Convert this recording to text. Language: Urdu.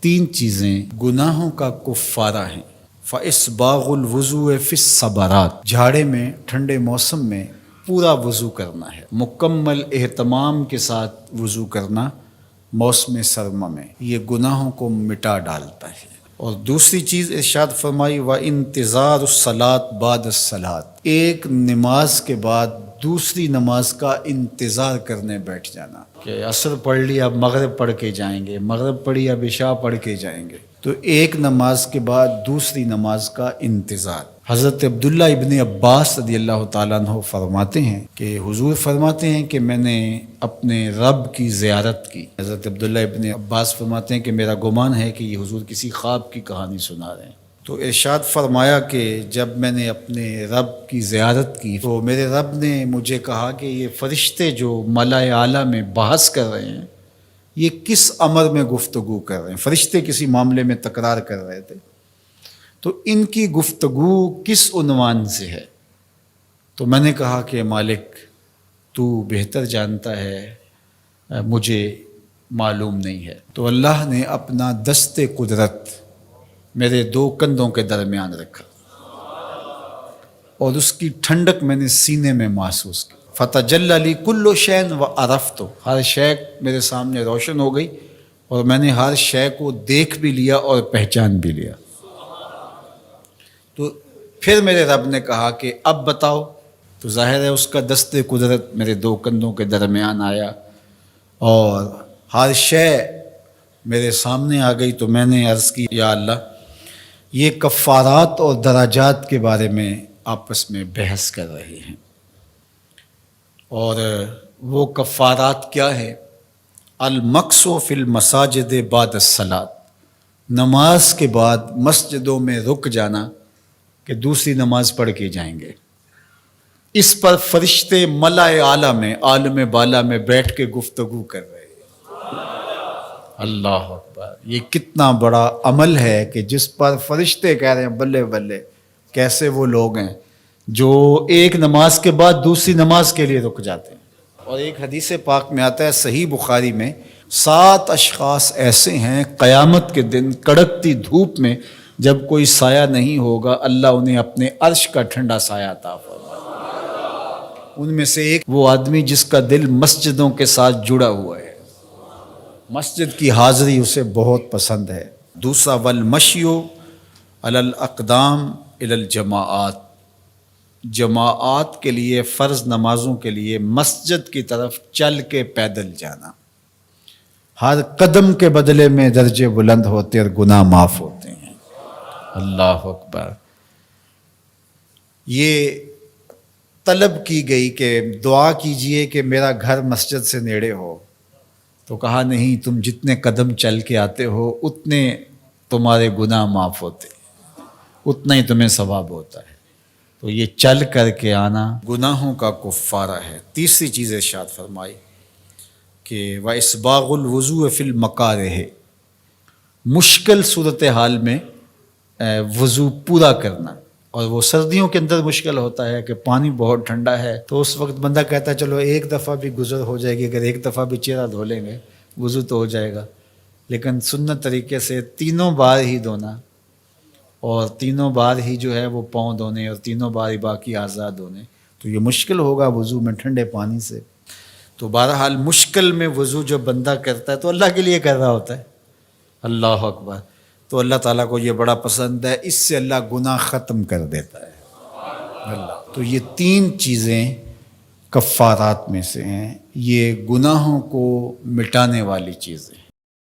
تین چیزیں گناہوں کا کفارہ ہیں۔ فَإِسْبَاغُ الْوُضُوءِ فِي الصَّبَرَاتِ، جھاڑے میں ٹھنڈے موسم میں پورا وضو کرنا ہے، مکمل اہتمام کے ساتھ وضو کرنا موسم سرما میں، یہ گناہوں کو مٹا ڈالتا ہے۔ اور دوسری چیز ارشاد فرمائی وَإِنْتِظَارُ الصَّلَاةِ بَعْدَ الصَّلَاةِ، ایک نماز کے بعد دوسری نماز کا انتظار کرنے بیٹھ جانا، کہ عصر پڑھ لی اب مغرب پڑھ کے جائیں گے، مغرب پڑھی اب عشاء پڑھ کے جائیں گے، تو ایک نماز کے بعد دوسری نماز کا انتظار۔ حضرت عبداللہ ابن عباس رضی اللہ تعالیٰ عنہ فرماتے ہیں کہ حضور فرماتے ہیں کہ میں نے اپنے رب کی زیارت کی۔ حضرت عبداللہ ابن عباس فرماتے ہیں کہ میرا گمان ہے کہ یہ حضور کسی خواب کی کہانی سنا رہے ہیں۔ تو ارشاد فرمایا کہ جب میں نے اپنے رب کی زیارت کی تو میرے رب نے مجھے کہا کہ یہ فرشتے جو ملائے اعلیٰ میں بحث کر رہے ہیں، یہ کس امر میں گفتگو کر رہے ہیں؟ فرشتے کسی معاملے میں تکرار کر رہے تھے، تو ان کی گفتگو کس عنوان سے ہے؟ تو میں نے کہا کہ مالک تو بہتر جانتا ہے، مجھے معلوم نہیں ہے۔ تو اللہ نے اپنا دست قدرت میرے دو کندھوں کے درمیان رکھا اور اس کی ٹھنڈک میں نے سینے میں محسوس کی۔ فَتَجَلَّ لِي كُلُّ شَيْءٍ وَعَرَفْتُ، ہر شے میرے سامنے روشن ہو گئی اور میں نے ہر شے کو دیکھ بھی لیا اور پہچان بھی لیا۔ تو پھر میرے رب نے کہا کہ اب بتاؤ، تو ظاہر ہے اس کا دست قدرت میرے دو کندھوں کے درمیان آیا اور ہر شے میرے سامنے آ گئی۔ تو میں نے عرض کی یا اللہ، یہ کفارات اور درجات کے بارے میں آپس میں بحث کر رہے ہیں، اور وہ کفارات کیا ہے؟ المکث فی المساجد بعد الصلاۃ، نماز کے بعد مسجدوں میں رک جانا کہ دوسری نماز پڑھ کے جائیں گے۔ اس پر فرشتے ملائے اعلیٰ میں، عالم بالا میں بیٹھ کے گفتگو کر رہے ہیں۔ اللہ اکبر، یہ کتنا بڑا عمل ہے کہ جس پر فرشتے کہہ رہے ہیں بلے بلے، کیسے وہ لوگ ہیں جو ایک نماز کے بعد دوسری نماز کے لیے رک جاتے ہیں۔ اور ایک حدیث پاک میں آتا ہے صحیح بخاری میں، 7 اشخاص ایسے ہیں قیامت کے دن کڑکتی دھوپ میں جب کوئی سایہ نہیں ہوگا، اللہ انہیں اپنے عرش کا ٹھنڈا سایہ عطا فرمائے۔ ان میں سے ایک وہ آدمی جس کا دل مسجدوں کے ساتھ جڑا ہوا ہے، مسجد کی حاضری اسے بہت پسند ہے۔ دوسرا والمشی علی الاقدام الی الجماعات، جماعات کے لیے، فرض نمازوں کے لیے مسجد کی طرف چل کے پیدل جانا، ہر قدم کے بدلے میں درجے بلند ہوتے اور گناہ معاف ہوتے ہیں۔ اللہ اکبر۔ یہ طلب کی گئی کہ دعا کیجئے کہ میرا گھر مسجد سے نیڑے ہو، تو کہا نہیں، تم جتنے قدم چل کے آتے ہو اتنے تمہارے گناہ معاف ہوتے، اتنا ہی تمہیں ثواب ہوتا ہے۔ تو یہ چل کر کے آنا گناہوں کا کفارہ ہے۔ تیسری چیز ارشاد فرمائی کہ وَإِسْبَاغُ الْوُضُوءِ فِي الْمَكَارِهِ، مشکل صورتحال میں وضو پورا کرنا، اور وہ سردیوں کے اندر مشکل ہوتا ہے کہ پانی بہت ٹھنڈا ہے، تو اس وقت بندہ کہتا ہے چلو ایک دفعہ بھی گزر ہو جائے گی، اگر ایک دفعہ بھی چہرہ دھو لیں گے وضو تو ہو جائے گا، لیکن سنت طریقے سے 3 بار ہی دھونا، اور 3 بار ہی جو ہے وہ پاؤں دھونے، اور 3 بار ہی باقی اعضاء دھونے، تو یہ مشکل ہوگا وضو میں ٹھنڈے پانی سے۔ تو بہرحال مشکل میں وضو جو بندہ کرتا ہے تو اللہ کے لیے کر رہا ہوتا ہے۔ اللہ اکبر۔ تو اللہ تعالیٰ کو یہ بڑا پسند ہے، اس سے اللہ گناہ ختم کر دیتا ہے اللہ۔ تو یہ 3 چیزیں کفارات میں سے ہیں، یہ گناہوں کو مٹانے والی چیزیں ہیں۔